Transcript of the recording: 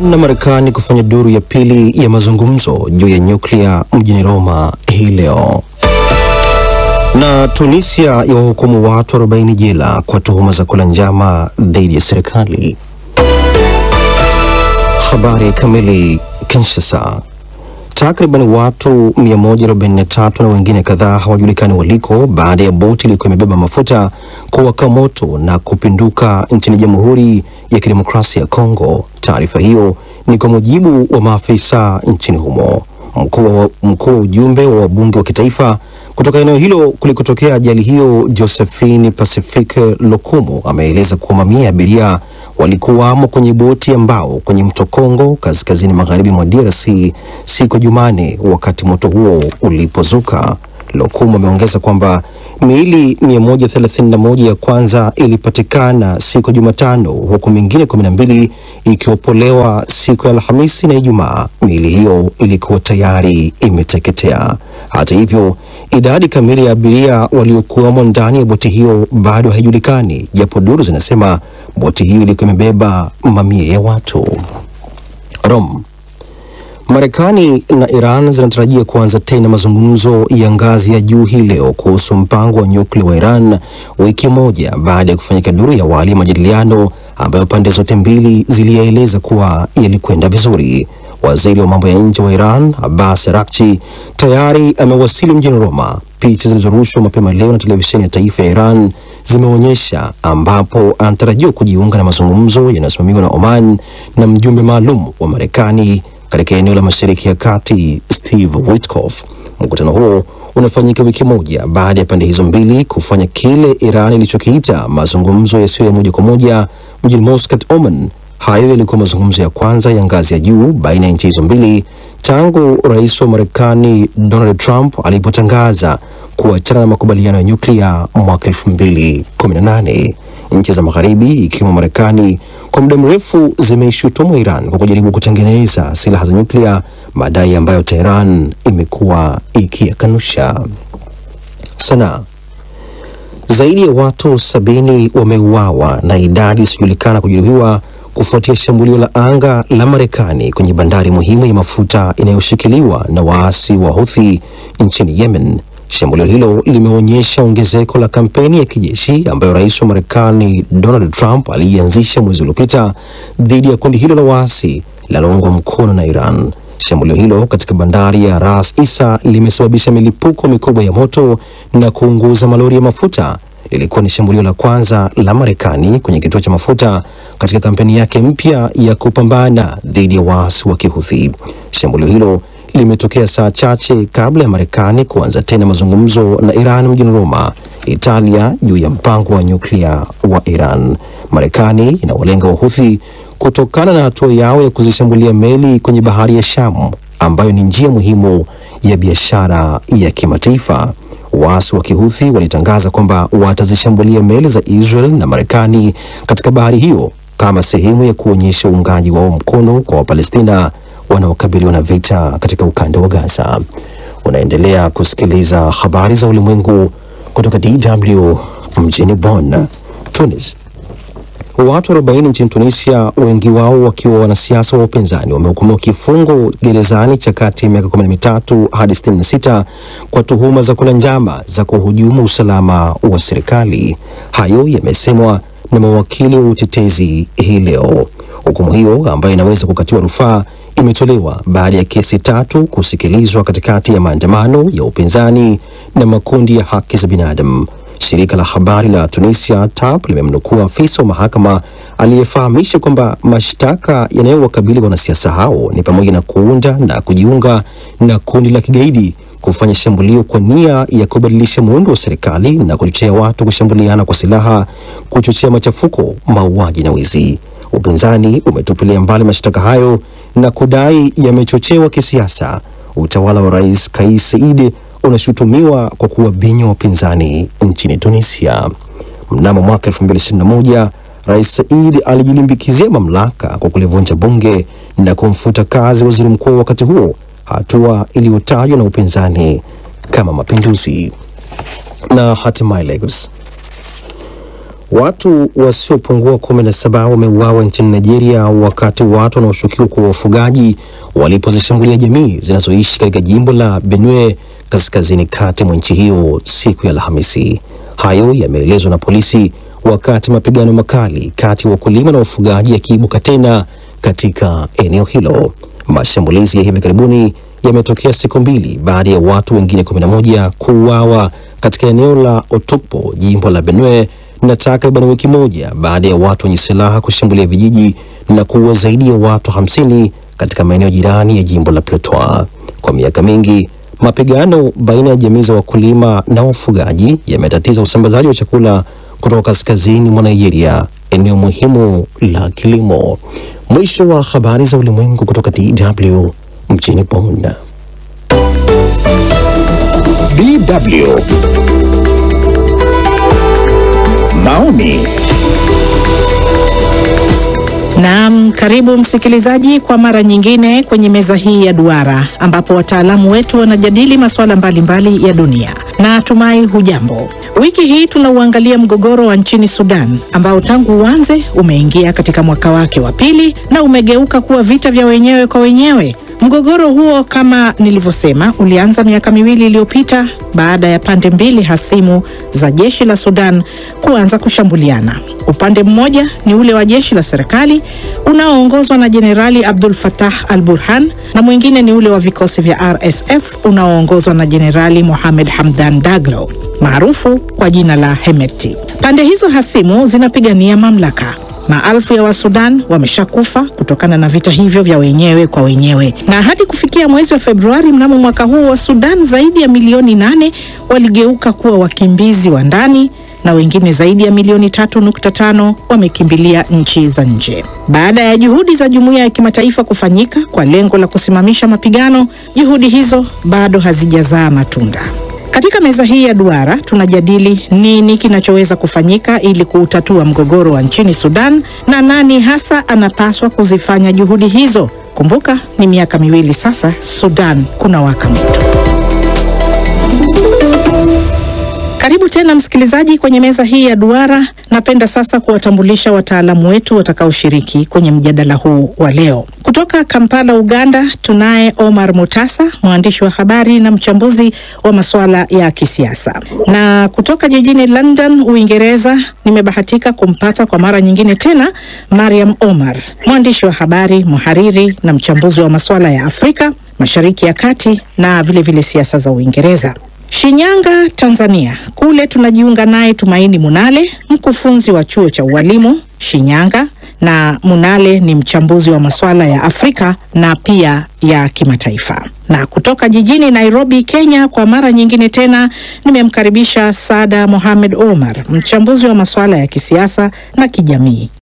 Na Marekani kufanya duru ya pili ya mazungumzo juu ya nyuklia mjini Roma hii leo. Na Tunisia yawahukumu watu 40 jela kwa tuhuma za kula njama dhidi ya serikali. Habari kamili. Kinshasa. Takriban watu 143 na wengine kadhaa hawajulikani waliko baada ya boti ilikuwa imebeba mafuta kuwaka moto na kupinduka nchini Jamhuri ya Kidemokrasia ya Kongo. Taarifa hiyo ni kwa mujibu wa maafisa nchini humo. Mkuu wa ujumbe wa wabunge wa kitaifa kutoka eneo hilo kulikotokea ajali hiyo, Josephine Pacifique Lokumu, ameeleza kuwa mamia ya abiria walikuwamo kwenye boti ambao kwenye mto Kongo kaskazini magharibi mwa DRC siku Jumane wakati moto huo ulipozuka. Lokumu ameongeza kwamba miili 131 ya kwanza ilipatikana siku Jumatano, huku mingine 12 ikiopolewa siku ya Alhamisi na Ijumaa. Miili hiyo ilikuwa tayari imeteketea. Hata hivyo, idadi kamili ya abiria waliokuwamo ndani ya boti hiyo bado haijulikani, japo duru zinasema boti hiyo ilikuwa imebeba mamia ya watu. Rome. Marekani na Iran zinatarajia kuanza tena mazungumzo ya ngazi ya juu hii leo kuhusu mpango wa nyuklia wa Iran, wiki moja baada ya kufanyika duru ya awali majadiliano ambayo pande zote mbili zilieleza kuwa yalikwenda vizuri. Waziri wa mambo ya nje wa Iran, Abbas Araghchi, tayari amewasili mjini Roma. Picha zilizorushwa mapema leo na televisheni ya taifa ya Iran zimeonyesha ambapo anatarajiwa kujiunga na mazungumzo yanayosimamiwa na Oman na mjumbe maalum wa Marekani katika eneo la Mashariki ya Kati, Steve Witkoff. Mkutano huo unafanyika wiki moja baada ya pande hizo mbili kufanya kile Iran ilichokiita mazungumzo yasiyo ya moja kwa moja mjini Muscat, Oman. Hayo yalikuwa mazungumzo ya kwanza ya ngazi ya juu baina ya nchi hizo mbili tangu rais wa Marekani Donald Trump alipotangaza kuachana na makubaliano ya nyuklia mwaka 2018. Nchi za magharibi ikiwemo Marekani kwa muda mrefu zimeishutumu Iran kwa kujaribu kutengeneza silaha za nyuklia, madai ambayo Tehran imekuwa ikiyakanusha. Sanaa. Zaidi ya watu 70 wameuawa na idadi isiyojulikana kujeruhiwa kufuatia shambulio la anga la Marekani kwenye bandari muhimu ya mafuta inayoshikiliwa na waasi wa Houthi nchini Yemen. Shambulio hilo limeonyesha ongezeko la kampeni ya kijeshi ambayo rais wa Marekani Donald Trump alianzisha mwezi uliopita dhidi ya kundi hilo la waasi linaloungwa mkono na Iran. Shambulio hilo katika bandari ya Ras Isa limesababisha milipuko mikubwa ya moto na kuunguza malori ya mafuta. Lilikuwa ni shambulio la kwanza la Marekani kwenye kituo cha mafuta katika kampeni yake mpya ya kupambana dhidi ya waasi wa Kihuthi. Shambulio hilo limetokea saa chache kabla ya Marekani kuanza tena mazungumzo na Iran mjini Roma, Italia, juu ya mpango wa nyuklia wa Iran. Marekani inawalenga Wahuthi kutokana na hatua yao ya kuzishambulia meli kwenye bahari ya Shamu ambayo ni njia muhimu ya biashara ya kimataifa. Waasi wa Kihuthi walitangaza kwamba watazishambulia meli za Israel na Marekani katika bahari hiyo kama sehemu ya kuonyesha uungaji wao mkono kwa Wapalestina wanaokabiliwa na vita katika ukanda wa Gaza. Unaendelea kusikiliza habari za ulimwengu kutoka DW mjini Bonn. Tunis. Watu 40 nchini Tunisia, wengi wao wakiwa wanasiasa wa upinzani, wamehukumiwa kifungo gerezani cha kati ya miaka 13 hadi 66 kwa tuhuma za kula njama za kuhujumu usalama wa serikali. Hayo yamesemwa na mawakili wa utetezi hii leo. Hukumu hiyo ambayo inaweza kukatiwa rufaa imetolewa baada ya kesi 3 kusikilizwa katikati ya maandamano ya upinzani na makundi ya haki za binadamu. Shirika la habari la Tunisia TAP limemnukuu afisa wa mahakama aliyefahamisha kwamba mashtaka yanayowakabili wanasiasa hao ni pamoja na kuunda na kujiunga na kundi la kigaidi, kufanya shambulio kwa nia ya kubadilisha muundo wa serikali na kuchochea watu kushambuliana kwa silaha, kuchochea machafuko, mauaji na wizi. Upinzani umetupilia mbali mashtaka hayo na kudai yamechochewa kisiasa. Utawala wa Rais Kais Saied unashutumiwa kwa kuwabinya wapinzani nchini Tunisia. Mnamo mwaka 2021, Rais Saied alijilimbikizia mamlaka kwa kulivunja bunge na kumfuta kazi waziri mkuu wakati huo, hatua iliyotajwa na upinzani kama mapinduzi. Na hatimaye Lagos. Watu wasiopungua 17 wameuawa nchini Nigeria wakati watu wanaoshukiwa kuwa wafugaji walipozishambulia jamii zinazoishi katika jimbo la Benue kaskazini kati mwa nchi hiyo siku ya Alhamisi. Hayo yameelezwa na polisi wakati mapigano makali kati ya wakulima na wafugaji yakiibuka tena katika eneo hilo. Mashambulizi ya hivi karibuni yametokea siku mbili baada ya watu wengine 11 kuuawa katika eneo la Otukpo, jimbo la Benue, na takriban wiki moja baada ya watu wenye silaha kushambulia vijiji na kuua zaidi ya watu 50 katika maeneo jirani ya jimbo la Plateau. Kwa miaka mingi, mapigano baina ya jamii za wakulima na wafugaji yametatiza usambazaji wa chakula kutoka kaskazini mwa Nigeria, eneo muhimu la kilimo. Mwisho wa habari za ulimwengu kutoka DW mjini Bonn. DW Maoni. Naam, karibu msikilizaji kwa mara nyingine kwenye meza hii ya duara ambapo wataalamu wetu wanajadili masuala mbalimbali ya dunia. Na natumai hujambo. Wiki hii tunauangalia mgogoro wa nchini Sudan ambao tangu uanze umeingia katika mwaka wake wa pili na umegeuka kuwa vita vya wenyewe kwa wenyewe. Mgogoro huo, kama nilivyosema, ulianza miaka miwili iliyopita baada ya pande mbili hasimu za jeshi la Sudan kuanza kushambuliana. Upande mmoja ni ule wa jeshi la serikali unaoongozwa na Jenerali Abdul Fattah al-Burhan na mwingine ni ule wa vikosi vya RSF unaoongozwa na Jenerali Mohamed Hamdan Daglo, maarufu kwa jina la Hemeti. Pande hizo hasimu zinapigania mamlaka. Maelfu ya Wasudan wameshakufa kutokana na vita hivyo vya wenyewe kwa wenyewe. Na hadi kufikia mwezi wa Februari mnamo mwaka huu, wa Sudan zaidi ya milioni 8 waligeuka kuwa wakimbizi wa ndani na wengine zaidi ya milioni 3.5 wamekimbilia nchi za nje. Baada ya juhudi za jumuiya ya kimataifa kufanyika kwa lengo la kusimamisha mapigano, juhudi hizo bado hazijazaa matunda. Katika meza hii ya duara tunajadili nini kinachoweza kufanyika ili kuutatua mgogoro wa nchini Sudan na nani hasa anapaswa kuzifanya juhudi hizo. Kumbuka ni miaka miwili sasa Sudan kuna waka moto. Karibu tena msikilizaji kwenye meza hii ya duara. Napenda sasa kuwatambulisha wataalamu wetu watakaoshiriki kwenye mjadala huu wa leo. Kutoka Kampala, Uganda, tunaye Omar Mutasa, mwandishi wa habari na mchambuzi wa masuala ya kisiasa. Na kutoka jijini London, Uingereza, nimebahatika kumpata kwa mara nyingine tena Mariam Omar, mwandishi wa habari, mhariri na mchambuzi wa masuala ya Afrika, Mashariki ya Kati na vile siasa za Uingereza. Shinyanga, Tanzania, kule tunajiunga naye Tumaini Munale, mkufunzi wa chuo cha ualimu Shinyanga, na Munale ni mchambuzi wa masuala ya Afrika na pia ya kimataifa. Na kutoka jijini Nairobi, Kenya, kwa mara nyingine tena nimemkaribisha Saada Mohamed Omar, mchambuzi wa masuala ya kisiasa na kijamii.